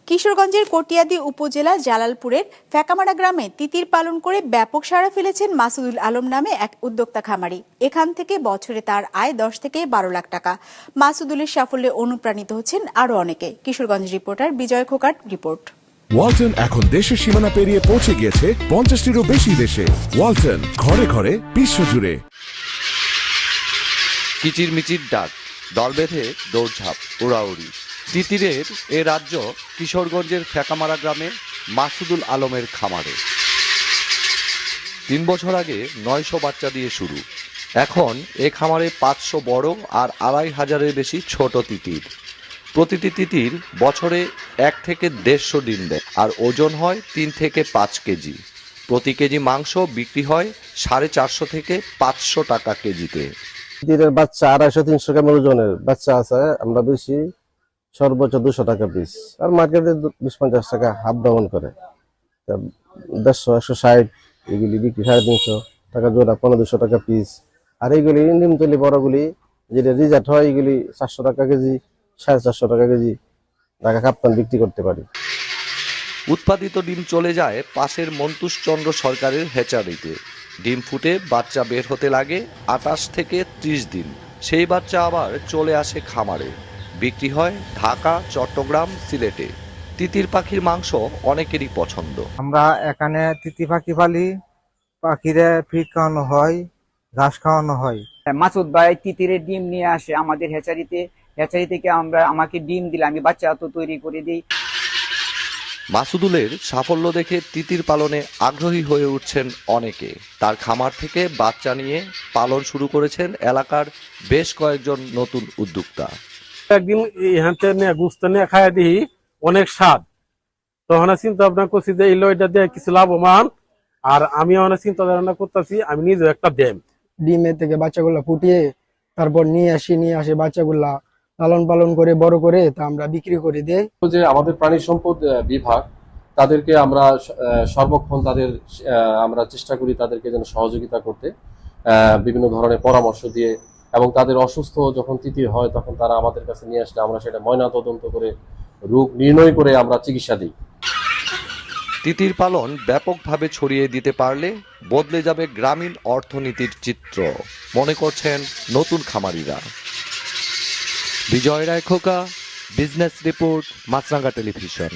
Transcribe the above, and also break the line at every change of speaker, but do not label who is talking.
কিশোরগঞ্জের কটিয়াদী উপজেলার জালালপুরের ফ্যাকামারা গ্রামে তিতির পালন করে ব্যাপক সাড়া ফেলেছেন মাসুদুল আলম নামে এক উদ্যোক্তা খামারি। এখান থেকে বছরে তার আয় 10 থেকে 12 লাখ টাকা। মাসুদুলের সাফল্যে অনুপ্রাণিত হচ্ছেন আরো অনেকে। কিশোরগঞ্জ রিপোর্টার বিজয় খোকার রিপোর্ট।
ওয়ালটন এখন দেশের সীমানা পেরিয়ে পৌঁছে গিয়েছে 50টিরও বেশি দেশে। ওয়ালটন, ঘরে ঘরে বিশ্বজুড়ে।
কিচিরমিচির ডাক, দল বেঁধে দৌড়ঝাঁপ, উড়াউড়ি। তিতিরের এ রাজ্য কিশোরগঞ্জের ফ্যাকামারা গ্রামে মাসুদুল আলমের খামারে। 3 বছর আগে 900 বাচ্চা দিয়ে শুরু। এখন এ খামারে 500 বড় আর 2500-এর বেশি ছোট তিতির। প্রতিটি তিতির বছরে 1 থেকে 150 ডিম দেয় আর ওজন হয় 3 থেকে 5 কেজি। প্রতি কেজি মাংস বিক্রি হয় 450 থেকে 500 টাকা কেজিতে।
তিতিরের বাচ্চা 250-300 গ্রাম ওজনের বাচ্চা আছে, আমরা বেশি সর্বোচ্চ 200 টাকা পিস, আর মার্কেটে 20-50 টাকা হাফ ডাউন করে। 150-160 এগুলি বিক্রি 350 টাকা জোড়া, 1500 টাকা পিস। আর এইগুলি নিমতলি বড়গুলি যেটা রিজার্ট হয়, এগুলি 400 টাকা কেজি, 450 টাকা কেজি ঢাকা কাপ্তান বিক্রি করতে পারি।
উৎপাদিত ডিম চলে যায় পাশের মন্তুষচন্দ্র সরকারের হ্যাচারিতে। ডিম ফুটে বাচ্চা বের হতে লাগে 28 থেকে 30 দিন। সেই বাচ্চা আবার চলে আসে খামারে, বিক্রি হয় ঢাকা, চট্টগ্রাম, সিলেটে। তিতির পাখির মাংস অনেকেরই পছন্দ।
আমরা এখানে তিতি পাখি পালি, পাখিরে ফিড খাওয়ানো হয়, ঘাস খাওয়ানো হয়।
মাসুদ ভাই তিতিরের ডিম নিয়ে আসে আমাদের হ্যাচারিতে। হ্যাচারি থেকে আমাকে ডিম দিলে আমি বাচ্চা তো তৈরি করে দিই।
মাসুদুলের সাফল্য দেখে তিতির পালনে আগ্রহী হয়ে উঠছেন অনেকে। তার খামার থেকে বাচ্চা নিয়ে পালন শুরু করেছেন এলাকার বেশ কয়েকজন নতুন উদ্যোক্তা।
একদিন এখানতে নিয়ে গুস্ত নিয়ে খাইয়া দিই, অনেক স্বাদ। তখন চিন্তা ভাবনা করছি যে এই লইটা দিয়ে কিছু লাভবান, আর আমি অনেক চিন্তা ভাবনা করতেছি আমি নিজে একটা দেম।
ডিমের থেকে বাচ্চাগুলা ফুটিয়ে তারপর নিয়ে আসি বাচ্চাগুলা লালন পালন করে বড় করে তা আমরা বিক্রি করে দেই।
যে আমাদের প্রাণী সম্পদ বিভাগ, তাদেরকে আমরা সর্বক্ষণ আমরা চেষ্টা করি তাদেরকে যেন সহযোগিতা করতে, বিভিন্ন ধরনের পরামর্শ দিয়ে, এবং তাদের অসুস্থ যখন তিতির হয় তখন তারা আমাদের কাছে নিয়ে আসলে আমরা সেটা ময়না তদন্ত করে রোগ নির্ণয় করে আমরা চিকিৎসা দিই।
তিতির পালন ব্যাপকভাবে ছড়িয়ে দিতে পারলে বদলে যাবে গ্রামীণ অর্থনীতির চিত্র, মনে করছেন নতুন খামারিরা। বিজয় রায় খোকা, বিজনেস রিপোর্ট, মাছরাঙ্গা টেলিভিশন।